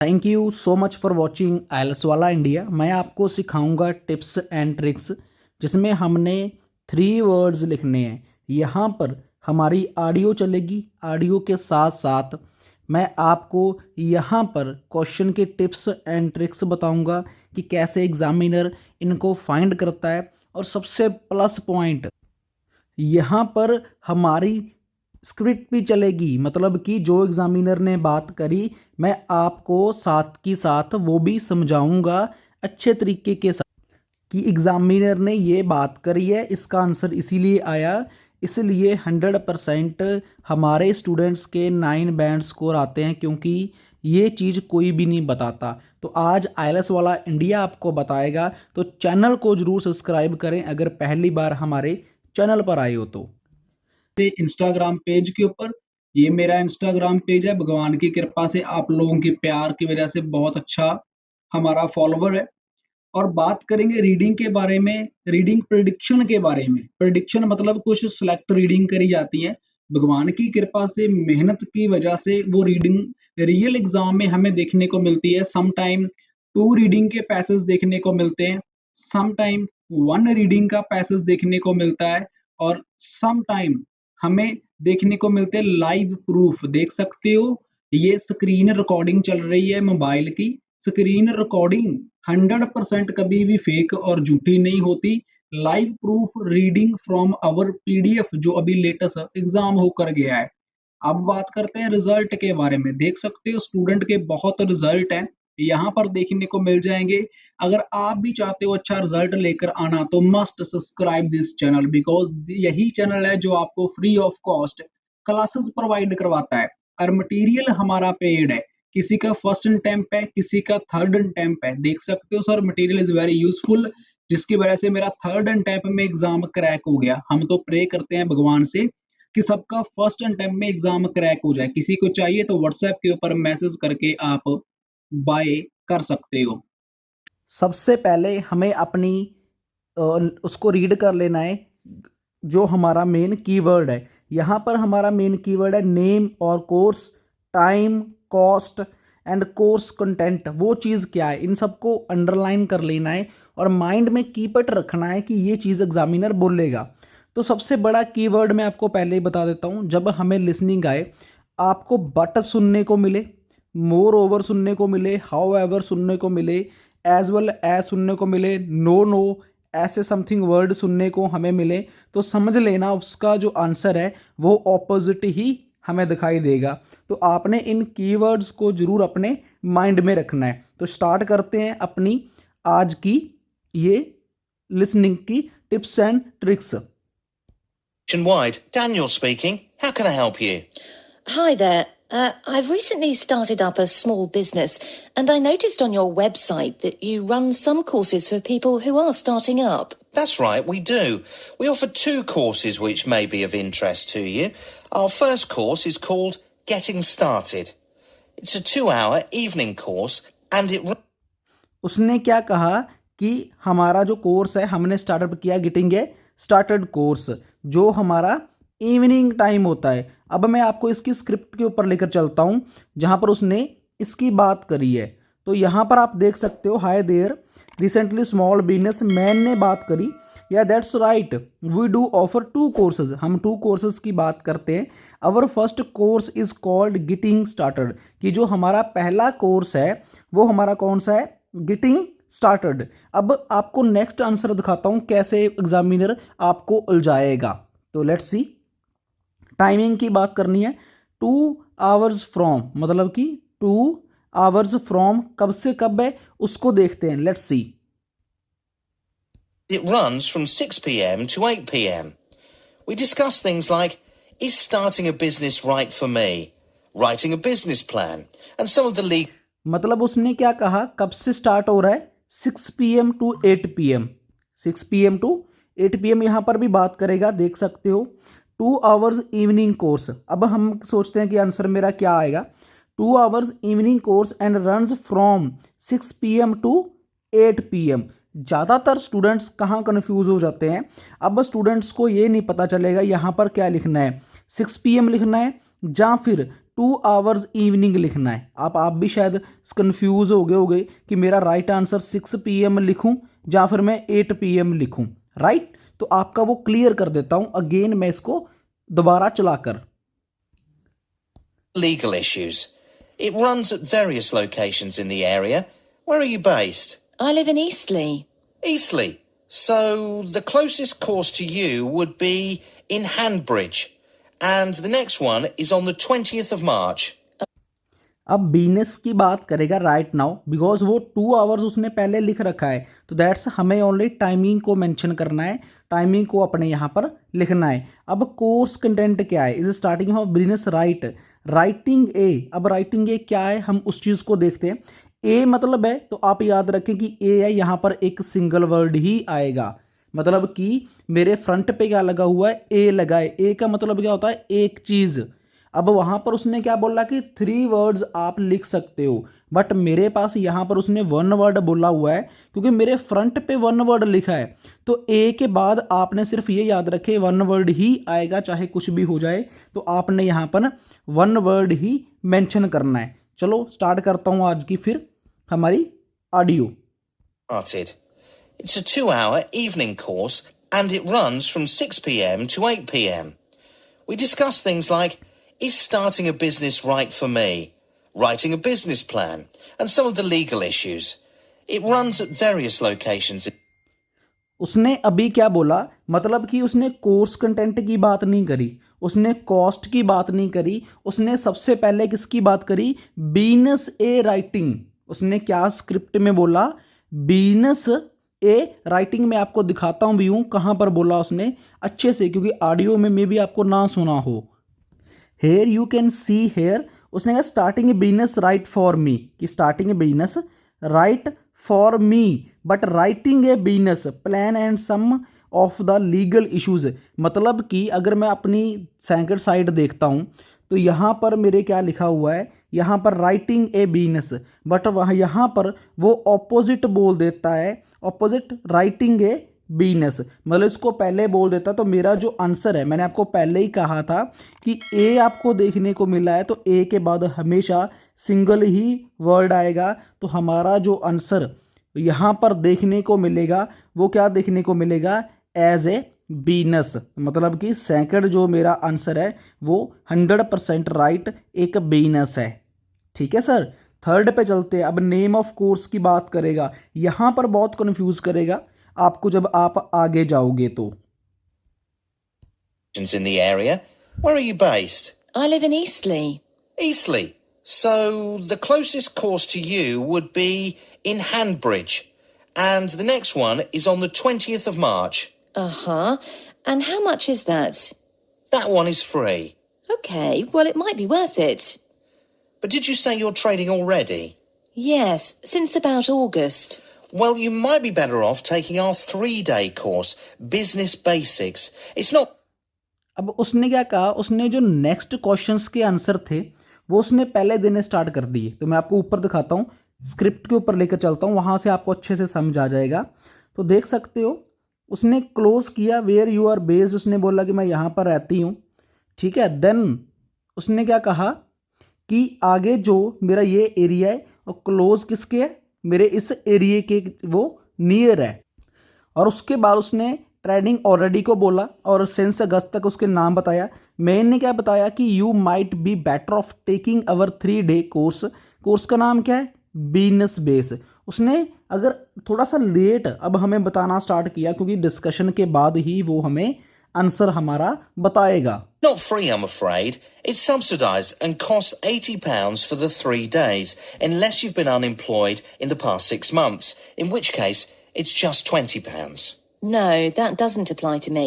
Thank you so much for watching आइल्स वाला India. मैं आपको सिखाऊंगा टिप्स एंड ट्रिक्स जिसमें हमने 3 वर्ड्स लिखने हैं। यहाँ पर हमारी ऑडियो चलेगी, ऑडियो के साथ साथ मैं आपको यहाँ पर क्वेश्चन के टिप्स एंड ट्रिक्स बताऊंगा कि कैसे एग्जामिनर इनको फाइंड करता है। और सबसे प्लस पॉइंट यहाँ पर हमारी स्क्रिप्ट भी चलेगी, मतलब कि जो एग्जामिनर ने बात करी मैं आपको साथ की साथ वो भी समझाऊंगा अच्छे तरीके के साथ कि एग्जामिनर ने ये बात करी है, इसका आंसर इसीलिए आया। इसलिए 100% हमारे स्टूडेंट्स के 9 बैंड स्कोर आते हैं, क्योंकि ये चीज़ कोई भी नहीं बताता। तो आज आइल्स वाला इंडिया आपको बताएगा, तो चैनल को ज़रूर सब्सक्राइब करें अगर पहली बार हमारे चैनल पर आए हो तो। इंस्टाग्राम पेज के ऊपर, ये मेरा इंस्टाग्राम पेज है। भगवान की कृपा से आप लोगों के प्यार की वजह से बहुत अच्छा हमारा फॉलोवर है। और बात करेंगे रीडिंग के बारे में, रीडिंग प्रिडिक्शन के बारे में। प्रिडिक्शन मतलब कुछ सिलेक्ट रीडिंग करी जाती है, भगवान की कृपा से मेहनत की वजह से वो रीडिंग रियल एग्जाम में हमें देखने को मिलती है। सम टाइम 2 रीडिंग के पैसेज देखने को मिलते हैं, सम टाइम 1 रीडिंग का पैसेज देखने को मिलता है, और सम टाइम हमें देखने को मिलते हैं लाइव प्रूफ। देख सकते हो ये स्क्रीन रिकॉर्डिंग चल रही है मोबाइल की। स्क्रीन रिकॉर्डिंग 100% कभी भी फेक और झूठी नहीं होती। Live proof reading from our PDF जो अभी लेटेस्ट एग्जाम होकर गया है। अब बात करते हैं रिजल्ट के बारे में। देख सकते हो स्टूडेंट के बहुत रिजल्ट हैं, यहाँ पर देखने को मिल जाएंगे। अगर आप भी चाहते हो अच्छा रिजल्ट लेकर आना तो must subscribe this channel, because यही चैनल है जो आपको free of cost classes provide करवाता है। और मटेरियल हमारा पेड है, किसी का फर्स्ट अटेम्प्ट है, किसी का थर्ड अटेम्प्ट है। देख सकते हो sir material is very useful, जिसकी वजह से मेरा थर्ड अटेम्प्ट में एग्जाम क्रैक हो गया। हम तो प्रे करते हैं भगवान से कि सबका फर्स्ट अटेम्प्ट में एग्जाम क्रैक हो जाए। किसी को चाहिए तो व्हाट्सएप के ऊपर मैसेज करके आप बाय कर सकते हो। सबसे पहले हमें अपनी उसको रीड कर लेना है, जो हमारा मेन कीवर्ड है। यहाँ पर हमारा मेन कीवर्ड है नेम और course, time, cost and course content. वो चीज़ क्या है, इन सबको अंडरलाइन कर लेना है और माइंड में कीप इट रखना है कि ये चीज़ एग्जामिनर बोलेगा। तो सबसे बड़ा कीवर्ड मैं आपको पहले ही बता देता हूँ। जब हमें लिसनिंग आए, आपको बट सुनने को मिले, मोर ओवर सुनने को मिले, हाउ एवर सुनने को मिले, एज वेल एज सुनने को मिले, नो नो ऐसे समथिंग वर्ड सुनने को हमें मिले, तो समझ लेना उसका जो आंसर है वो ऑपोजिट ही हमें दिखाई देगा। तो आपने इन कीवर्ड्स को जरूर अपने माइंड में रखना है। तो स्टार्ट करते हैं अपनी आज की ये लिसनिंग की tips and tricks. Nationwide, Daniel speaking. How can I help you? Hi there. I've recently started up a small business, and I noticed on your website that you run some courses for people who are starting up. That's right, we do. We offer 2 courses which may be of interest to you. Our first course is called Getting Started. It's a 2-hour evening course and it... उसने क्या कहा कि हमारा जो course है हमने startup किया getting a started course, जो हमारा इवनिंग टाइम होता है। अब मैं आपको इसकी स्क्रिप्ट के ऊपर लेकर चलता हूँ जहाँ पर उसने इसकी बात करी है। तो यहाँ पर आप देख सकते हो, hi there, recently small business man ने बात करी। या that's right, we do offer 2 courses. हम 2 कोर्सेज की बात करते हैं। Our first course is called getting started, कि जो हमारा पहला कोर्स है वो हमारा कौन सा है, गेटिंग स्टार्टेड। अब आपको नेक्स्ट आंसर दिखाता हूँ कैसे एग्जामिनर आपको उलझाएगा। तो लेट्स सी, टाइमिंग की बात करनी है। 2 आवर्स फ्रॉम, मतलब कि 2 आवर्स फ्रॉम कब से कब है उसको देखते हैं। Let's see, It runs from 6 p.m. to 8 p.m. We discuss things like, is starting a business right for me? Writing a business plan, and some of the legal... मतलब उसने क्या कहा, कब से स्टार्ट हो रहा है, 6 PM to 8 PM। 6 PM to 8 PM यहाँ पर भी बात करेगा, देख सकते हो। 2 आवर्स इवनिंग कोर्स। अब हम सोचते हैं कि आंसर मेरा क्या आएगा। 2 hours evening course and runs from 6 PM to 8 PM। ज़्यादातर स्टूडेंट्स कहाँ कन्फ्यूज हो जाते हैं। अब स्टूडेंट्स को ये नहीं पता चलेगा यहाँ पर क्या लिखना है, 6 PM लिखना है या फिर 2 आवर्स इवनिंग लिखना है। आप भी शायद कन्फ्यूज़ हो गए होगे कि मेरा राइट आंसर 6 PM लिखूं या फिर मैं 8 PM लिखूं, राइट। तो आपका वो क्लियर कर देता हूं अगेन मैं इसको दोबारा चलाकर। Legal issues. It runs at various locations in the area. Where are you based? I live in Eastleigh. Eastleigh. So the closest course to you would be in Hanbridge. And the next one is on the 20th of March. अब business की बात करेगा right now because वो 2 hours उसने पहले लिख रखा है, तो दैट्स हमें ओनली टाइमिंग को मेंशन करना है, टाइमिंग को अपने यहाँ पर लिखना है। अब कोर्स कंटेंट क्या है, is starting of business right, writing a. अब राइटिंग ए क्या है हम उस चीज़ को देखते हैं। ए मतलब है तो आप याद रखें कि ए है, यहाँ पर एक सिंगल वर्ड ही आएगा, मतलब कि मेरे फ्रंट पे क्या लगा हुआ है, ए लगा है। ए का मतलब क्या होता है, एक चीज़। अब वहाँ पर उसने क्या बोला कि 3 वर्ड्स आप लिख सकते हो, बट मेरे पास यहाँ पर उसने 1 वर्ड बोला हुआ है क्योंकि मेरे फ्रंट पे 1 वर्ड लिखा है। तो ए के बाद आपने सिर्फ ये याद रखे 1 वर्ड ही आएगा, चाहे कुछ भी हो जाए, तो आपने यहाँ पर 1 वर्ड ही मेंशन करना है। चलो स्टार्ट करता हूँ आज की फिर हमारी audio. Started. It's a 2-hour evening course and it runs from 6 PM to 8 PM. We discuss things like, is starting a business right for me? Writing a business plan, and some of the legal issues. It runs at various locations. उसने अभी क्या बोला, मतलब कि उसने course content की बात नहीं करी, उसने कॉस्ट की बात नहीं करी, उसने सबसे पहले किसकी बात करी, बिजनेस ए राइटिंग। उसने क्या स्क्रिप्ट में बोला, बिजनेस ए राइटिंग में आपको दिखाता हूँ भी हूँ कहाँ पर बोला उसने अच्छे से, क्योंकि ऑडियो में मे भी आपको ना सुना हो। Here you can see here, उसने कहा starting a business right for me, कि starting a business right for me, but writing a business plan and some of the legal issues. मतलब कि अगर मैं अपनी सेकंड साइड देखता हूँ तो यहाँ पर मेरे क्या लिखा हुआ है, यहाँ पर राइटिंग ए बिजनेस, बट वहाँ यहाँ पर वो ऑपोजिट बोल देता है, ऑपोजिट राइटिंग ए बिजनेस, मतलब इसको पहले बोल देता। तो मेरा जो आंसर है, मैंने आपको पहले ही कहा था कि ए आपको देखने को मिला है तो ए के बाद हमेशा सिंगल ही वर्ड आएगा। तो हमारा जो आंसर यहाँ पर देखने को मिलेगा वो क्या देखने को मिलेगा, एज ए बिजनेस, मतलब कि सेकंड जो मेरा आंसर है वो 100% राइट एक बिजनेस है। ठीक है सर, थर्ड पे चलते हैं। अब नेम ऑफ कोर्स की बात करेगा, यहाँ पर बहुत कंफ्यूज करेगा आपको जब आप आगे जाओगे तो। In the area. Where are you based? I live in Eastleigh. Eastleigh. So the closest course to you would be in Hanbridge. And the next one is on the 20th of March. Uh-huh. And how much is that? That one is free. Okay, well, it might be worth it. But did you say you're trading already? Yes, since about August. Well, you might be better off taking our 3-day course, Business Basics. It's not... अब उसने क्या कहा, उसने जो next questions के answer थे वो उसने पहले देने स्टार्ट कर दिए। तो मैं आपको ऊपर दिखाता हूँ, स्क्रिप्ट के ऊपर लेकर चलता हूँ, वहाँ से आपको अच्छे से समझ आ जाएगा। तो देख सकते हो उसने क्लोज किया, वेयर यू आर बेस्ड, उसने बोला कि मैं यहाँ पर रहती हूँ। ठीक है, देन उसने क्या कहा कि आगे जो मेरा ये एरिया है और क्लोज किसके है, मेरे इस एरिया के वो नियर है। और उसके बाद उसने ट्रेडिंग ऑलरेडी को बोला और सिंस अगस्त तक उसके नाम बताया। मैंने क्या बताया कि you might be better of taking our 3-day course. Course का नाम क्या है, बिजनेस बेस। उसने अगर थोड़ा सा लेट अब हमें बताना स्टार्ट किया क्योंकि डिस्कशन के बाद ही वो हमें आंसर हमारा बताएगा। Not free, I'm afraid. It's subsidised and costs £80 for the 3 days, unless you've been unemployed in the past 6 months, in which case it's just £20. No, that doesn't apply to me.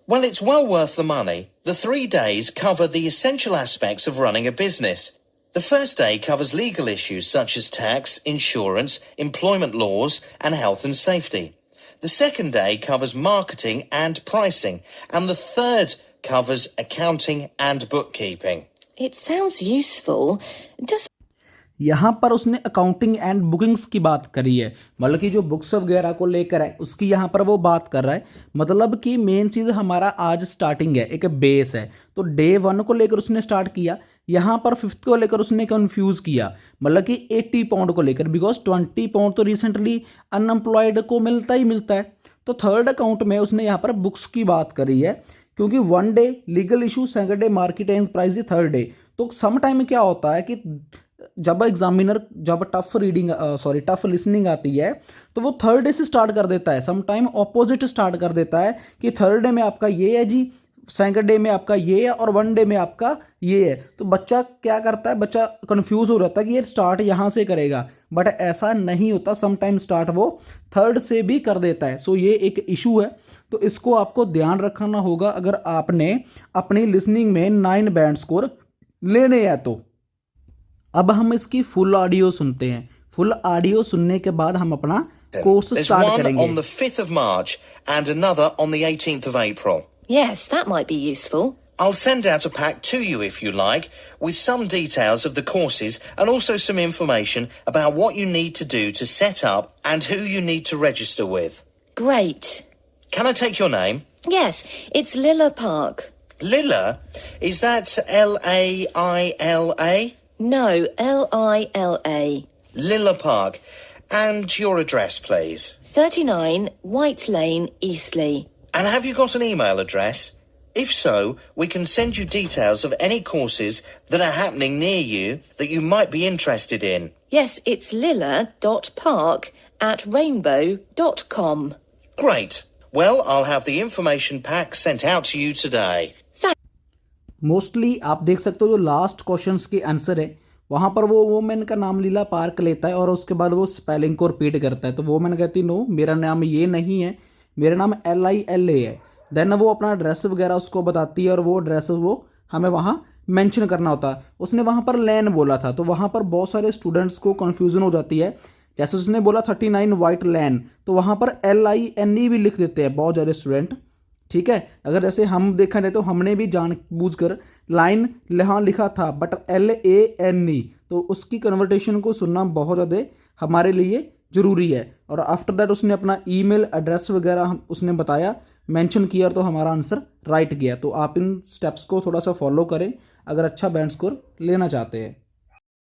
Well, it's well worth the money. The 3 days cover the essential aspects of running a business. The first day covers legal issues such as tax, insurance, employment laws, and health and safety. The second day covers marketing and pricing, and the third covers accounting and bookkeeping. It sounds useful. Does यहाँ पर उसने accounting and bookings की बात करी है, मतलब कि जो बुक्स वगैरह को लेकर है उसकी यहाँ पर वो बात कर रहा है। मतलब कि मेन चीज़ हमारा आज स्टार्टिंग है, एक बेस है। तो डे 1 को लेकर उसने स्टार्ट किया, यहाँ पर 5th को लेकर उसने कंफ्यूज किया, मतलब कि 80 पाउंड को लेकर, बिकॉज 20 पाउंड तो रिसेंटली अनएम्प्लॉयड को मिलता ही मिलता है। तो थर्ड अकाउंट में उसने यहाँ पर बुक्स की बात करी है, क्योंकि 1 day legal issue, second day market and price, third day. तो सम टाइम क्या होता है कि जब एग्जामिनर जब टफ लिसनिंग आती है तो वो थर्ड डे से स्टार्ट कर देता है, सम टाइम ऑपोजिट स्टार्ट कर देता है कि थर्ड डे में आपका ये है जी, सेकंड डे में आपका ये है और 1 डे में आपका ये है। तो बच्चा क्या करता है, बच्चा कंफ्यूज हो जाता है कि ये स्टार्ट यहाँ से करेगा, बट ऐसा नहीं होता, सम टाइम स्टार्ट वो थर्ड से भी कर देता है। सो ये एक इशू है, तो इसको आपको ध्यान रखना होगा अगर आपने अपनी लिसनिंग में 9 बैंड स्कोर लेने हैं तो। अब हम इसकी फुल ऑडियो सुनते हैं। फुल ऑडियो सुनने के बाद हम अपना कोर्स There's स्टार्ट one करेंगे। on the 5th of March and another on the 18th of April. Yes, that might be useful. I'll send out a pack to you if you like, with some details of the courses and also some information about what you need to do to set up and who you need to register with. Great. Can I take your name? Yes, it's Lilla Park. Lilla? Is that Laila? No, Lilla. Lilla Park. And your address, please. 39 White Lane, Eastleigh. And have you got an email address? If so, we can send you details of any courses that are happening near you that you might be interested in. Yes, it's lilla.park@rainbow.com. Great. Well, I'll have the information pack sent out to you today. Mostly आप देख सकते हो जो last questions के answer है वहाँ पर वो वोमेन का नाम लीला पार्क लेता है और उसके बाद वो स्पेलिंग को रिपीट करता है। तो वोमेन कहती नो, मेरा नाम ये नहीं है, मेरा नाम LILA है। देन वो अपना एड्रेस वगैरह उसको बताती है और वो एड्रेस वो हमें वहाँ मेंशन करना होता है। उसने वहाँ पर लैन बोला था, तो वहाँ पर बहुत सारे स्टूडेंट्स को कन्फ्यूज़न हो जाती है। जैसे उसने बोला 39 वाइट लैन, तो वहाँ पर LINE भी लिख देते हैं बहुत ज़्यादा स्टूडेंट। ठीक है, अगर जैसे हम देखा जाए तो हमने भी जानबूझकर लाइन यहाँ लिखा था, बट LANE, तो उसकी कन्वर्टेशन को सुनना बहुत ज़्यादा हमारे लिए ज़रूरी है। और आफ्टर दैट उसने अपना ईमेल एड्रेस वगैरह उसने बताया, मेंशन किया, तो हमारा आंसर राइट गया। तो आप इन स्टेप्स को थोड़ा सा फॉलो करें अगर अच्छा बैंड स्कोर लेना चाहते हैं।